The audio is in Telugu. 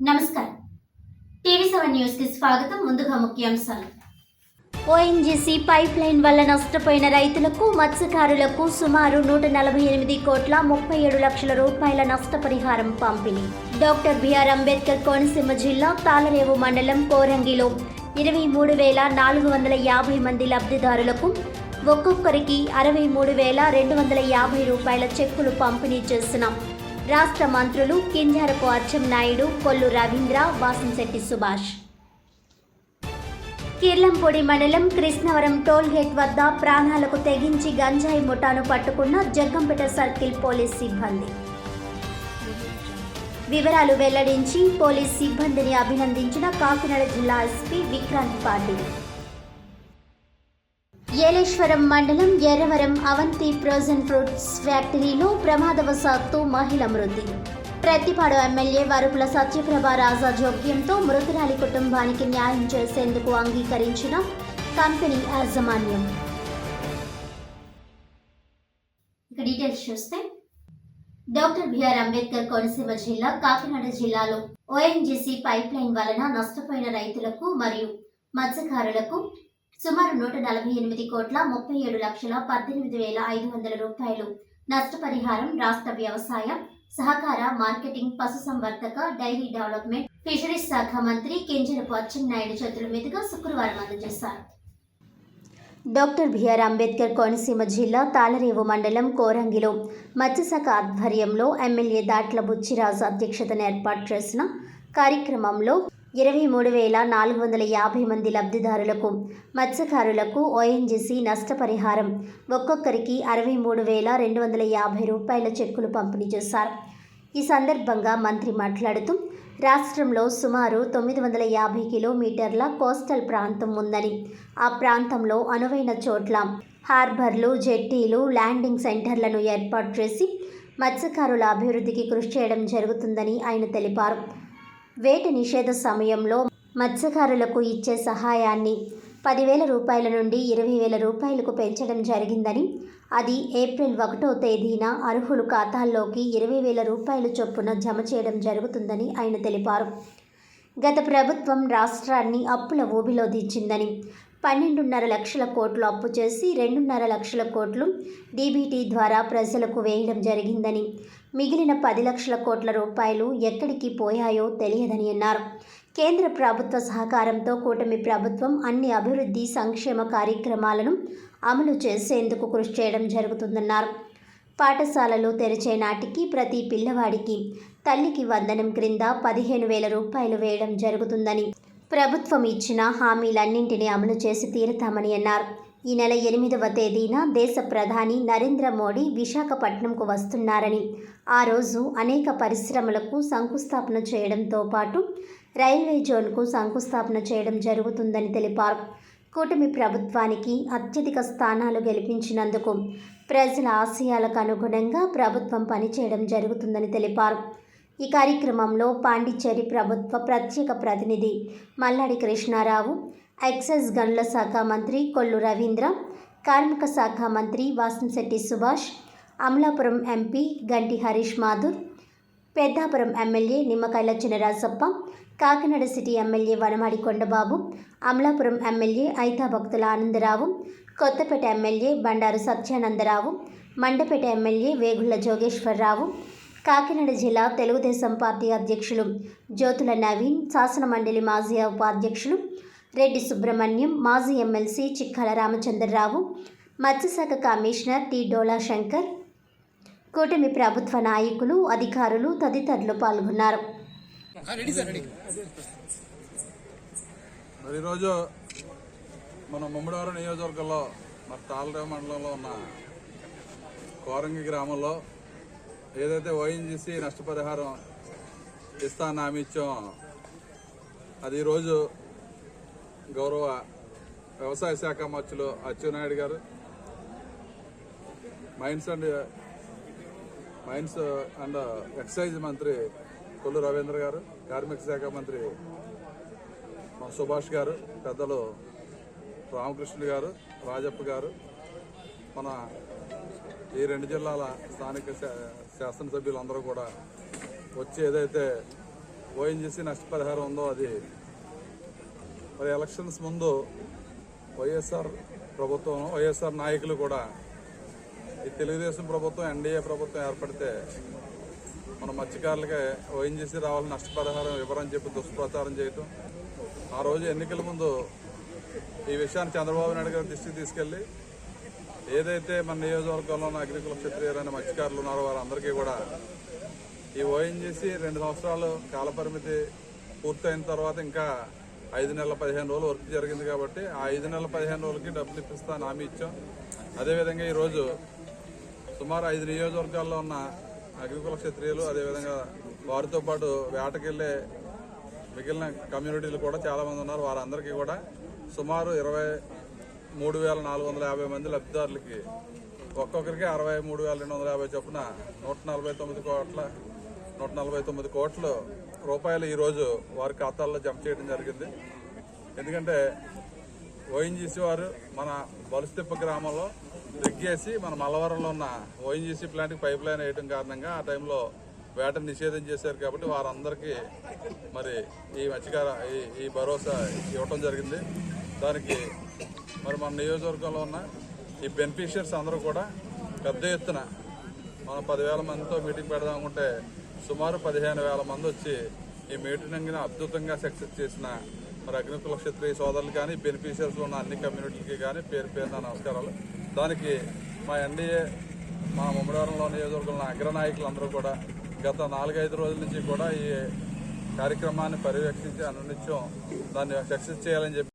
నమస్కారం. టీవీ7 న్యూస్ కి స్వాగతం. ముందుగా ముఖ్యాంశాలు. ఓఎన్జీసీ పైప్ లైన్ వల్ల నష్టపోయిన రైతులకు, మత్స్యకారులకు సుమారు 148 కోట్ల 37 లక్షల రూపాయల నష్టపరిహారం పంపిణీ. డాక్టర్ బిఆర్ అంబేద్కర్ కోనసీమ జిల్లా తాళరేవు మండలం కోరంగిలో 23,450 మంది లబ్ధిదారులకు ఒక్కొక్కరికి 63,250 రూపాయల చెక్కులు పంపిణీ చేసిన రాష్ట్ర మంత్రులు కింజారపు అచ్చెన్నాయుడు, కొల్లు రవీంద్ర, వాసంశెట్టి సుభాష్. కిర్లంపొడి మండలం కృష్ణవరం టోల్గేట్ వద్ద ప్రాణాలకు తెగించి గంజాయి ముఠాను పట్టుకున్న జగ్గంపేట సర్కిల్ పోలీస్ సిబ్బంది. వివరాలు వెల్లడించి పోలీస్ సిబ్బందిని అభినందించిన కాకినాడ జిల్లా ఎస్పీ విక్రాంత్ పాటిల్. ఏలేశ్వరం మండలం ఎర్రవరం అవంతి ఫ్రోజన్ ఫ్రూట్స్ ఫ్యాక్టరీలో ప్రమాదవశాత్తు మహిళ మృతి. ప్రతిపాడు ఎమ్మెల్యే వరుపుల సత్యప్రభ రాజా జోక్యంతో మృతురాలి కుటుంబానికి న్యాయం చేసేందుకు అంగీకరించిన కంపెనీ యాజమాన్యం. ఇక డీటెయిల్స్ చూస్తే, డాక్టర్ బిఆర్ అంబేద్కర్ కోనసీమ జిల్లా కాకినాడ జిల్లాలో ఓఎన్జీసీ పైప్ లైన్ వలన నష్టపోయిన రైతులకు మరియు మత్స్యకారులకు సుమారు 148 కోట్ల 37 లక్షల 18,500 రూపాయలు నష్టపరిహారం రాష్ట్ర వ్యవసాయ, సహకార, మార్కెటింగ్, పశుసంవర్ధక, డైరీ డెవలప్మెంట్, ఫిషరీస్ శాఖ మంత్రి కింజరపు అచ్చెన్నాయుడు చేతుల మీదుగా శుక్రవారం అందజేశారు. డాక్టర్ బిఆర్ అంబేద్కర్ కోనసీమ జిల్లా తాళరేవు మండలం కోరంగిలో మత్స్యశాఖ ఆధ్వర్యంలో ఎమ్మెల్యే దాట్ల బుచ్చిరాజు అధ్యక్షతన ఏర్పాటు చేసిన కార్యక్రమంలో 23,450 మంది లబ్ధిదారులకు, మత్స్యకారులకు ఓఎన్జీసీ నష్టపరిహారం ఒక్కొక్కరికి 63,250 రూపాయల చెక్కులు పంపిణీ చేశారు. ఈ సందర్భంగా మంత్రి మాట్లాడుతూ, రాష్ట్రంలో సుమారు 950 కిలోమీటర్ల కోస్టల్ ప్రాంతం ఉందని, ఆ ప్రాంతంలో అనువైన చోట్ల హార్బర్లు, జెట్టీలు, ల్యాండింగ్ సెంటర్లను ఏర్పాటు చేసి మత్స్యకారుల అభివృద్ధికి కృషి చేయడం జరుగుతుందని ఆయన తెలిపారు. వేట నిషేధ సమయంలో మత్స్యకారులకు ఇచ్చే సహాయాన్ని 10,000 రూపాయల నుండి 20,000 రూపాయలకు పెంచడం జరిగిందని, అది ఏప్రిల్ 1వ తేదీన అర్హుల ఖాతాల్లోకి 20,000 రూపాయలు చొప్పున జమ చేయడం జరుగుతుందని ఆయన తెలిపారు. గత ప్రభుత్వం రాష్ట్రాన్ని అప్పుల ఊబిలో దించిందని, 12.5 లక్షల కోట్లు అప్పు చేసి 2.5 లక్షల కోట్లు డీబీటీ ద్వారా ప్రజలకు వేయడం జరిగిందని, మిగిలిన 10 లక్షల కోట్ల రూపాయలు ఎక్కడికి పోయాయో తెలియదని అన్నారు. కేంద్ర ప్రభుత్వ సహకారంతో కూటమి ప్రభుత్వం అన్ని అభివృద్ధి సంక్షేమ కార్యక్రమాలను అమలు చేసేందుకు కృషి చేయడం జరుగుతుందన్నారు. పాఠశాలలు తెరిచే నాటికి ప్రతి పిల్లవాడికి తల్లికి వందనం క్రింద 15,000 రూపాయలు వేయడం జరుగుతుందని, ప్రభుత్వం ఇచ్చిన హామీలన్నింటినీ అమలు చేసి తీరుతామని అన్నారు. ఈ నెల 8వ తేదీన దేశ ప్రధాని నరేంద్ర మోడీ విశాఖపట్నంకు వస్తున్నారని, ఆ రోజు అనేక పరిశ్రమలకు శంకుస్థాపన చేయడంతో పాటు రైల్వే జోన్కు శంకుస్థాపన చేయడం జరుగుతుందని తెలిపారు. కూటమి ప్రభుత్వానికి అత్యధిక స్థానాలు గెలిపించినందుకు ప్రజల ఆశయాలకు అనుగుణంగా ప్రభుత్వం పనిచేయడం జరుగుతుందని తెలిపారు. ఈ కార్యక్రమంలో పాండిచ్చేరి ప్రభుత్వ ప్రత్యేక ప్రతినిధి మల్లాడి కృష్ణారావు, ఎక్సైజ్ గనుల శాఖ మంత్రి కొల్లు రవీంద్ర, కార్మిక శాఖ మంత్రి వాసంశెట్టి సుభాష్, అమలాపురం ఎంపీ గంటి Harish Mathur, Peddapuram MLA Nimmakayala Chinarajappa, Kakinada city MLA Vanamadi Kondababu, Amalapuram MLA Aithabathula Anandarao, Kothapeta MLA Bandaru Satyanandarao, Mandapeta MLA Vegulla Jogeswararao, Kakinada జిల్లా తెలుగుదేశం పార్టీ అధ్యక్షులు జ్యోతుల నవీన్, శాసనమండలి మాజీ ఉపాధ్యక్షులు రెడ్డి సుబ్రహ్మణ్యం, మాజీ ఎమ్మెల్సీ చిక్కాల రామచంద్రరావు, మత్స్యశాఖ కమిషనర్ టి డోలా శంకర్, కూటమి ప్రభుత్వ నాయకులు, అధికారులు తదితరులు పాల్గొన్నారు. ఈరోజు మన ముమ్మడివారం నియోజకవర్గంలో మన తాళరేవు మండలంలో ఉన్న కోరంగి గ్రామంలో ఏదైతే ఓఎన్జీసీ నష్టపరిహారం ఇస్తానని హామీ ఇచ్చామో అది ఈరోజు గౌరవ వ్యవసాయ శాఖ మంత్రులు అచ్చెన్నాయుడు గారు, మైన్స్ అండ్ ఎక్సైజ్ మంత్రి కొల్లు రవీంద్ర గారు, కార్మిక శాఖ మంత్రి మన సుభాష్ గారు, పెద్దలు రామకృష్ణ గారు, రాజప్ప గారు, మన ఈ 2 జిల్లాల స్థానిక శాసనసభ్యులందరూ కూడా వచ్చి ఏదైతే ఓఎన్జీసీ నష్టపరిహారం ఉందో అది మరి ఎలక్షన్స్ ముందు వైఎస్ఆర్ ప్రభుత్వం, వైఎస్ఆర్ నాయకులు కూడా ఈ తెలుగుదేశం ప్రభుత్వం, ఎన్డీఏ ప్రభుత్వం ఏర్పడితే మన మత్స్యకారులకి ఓఎన్జీసీ రావాలని నష్టపరిహారం ఇవ్వరని చెప్పి దుష్ప్రచారం చేయటం, ఆ రోజు ఎన్నికల ముందు ఈ విషయాన్ని చంద్రబాబు నాయుడు గారి దృష్టికి తీసుకెళ్లి ఏదైతే మన నియోజకవర్గంలో ఉన్న అగ్రికల్చర్ క్షత్రియులైన మత్స్యకారులు ఉన్నారో వారందరికీ కూడా ఈ ఓఎన్జీసీ 2 సంవత్సరాలు కాలపరిమితి పూర్తయిన తర్వాత ఇంకా 5 నెలల 15 రోజులు వర్క్ జరిగింది కాబట్టి ఆ 5 నెలల 15 రోజులకి డబ్బులు ఇప్పిస్తాను హామీ ఇచ్చాం. అదేవిధంగా ఈరోజు సుమారు 5 నియోజకవర్గాల్లో ఉన్న అగ్రికల్చర్ క్షత్రియులు, అదేవిధంగా వారితో పాటు వేటకెళ్లే మిగిలిన కమ్యూనిటీలు కూడా చాలామంది ఉన్నారు. వారందరికీ కూడా సుమారు 23,450 మంది లబ్ధిదారులకి ఒక్కొక్కరికి 63,250 చొప్పున 149 కోట్ల రూపాయలు ఈరోజు వారి ఖాతాల్లో జమ చేయడం జరిగింది. ఎందుకంటే ఓఎన్జీసీ వారు మన బలుస్తిప్ప గ్రామంలో రిగ్గేసి మన మల్లవరంలో ఉన్న ఓఎన్జీసీ ప్లాంట్కి పైప్ లైన్ వేయడం కారణంగా ఆ టైంలో వేటను నిషేధం చేశారు కాబట్టి వారందరికీ మరి ఈ ఈ భరోసా ఇవ్వటం జరిగింది. దానికి మరి మన నియోజకవర్గంలో ఉన్న ఈ బెనిఫిషియర్స్ అందరూ కూడా పెద్ద ఎత్తున మనం 10,000 మందితో మీటింగ్ పెడదామనుకుంటే సుమారు 15,000 మంది వచ్చి ఈ మీటింగ్ని అద్భుతంగా సక్సెస్ చేసిన మరి అగ్నికుల క్షత్రియ సోదరులు కానీ, బెనిఫిషియర్స్ ఉన్న అన్ని కమ్యూనిటీలకి కానీ పేరు పేరున నమస్కారాలు. దానికి మా ఎన్డీఏ, మా ముమ్మడివరంలో నియోజకవర్గంలో అగ్రనాయకులందరూ కూడా గత 4-5 రోజుల నుంచి కూడా ఈ కార్యక్రమాన్ని పర్యవేక్షించి అనునిత్యం దాన్ని సక్సెస్ చేయాలని చెప్పి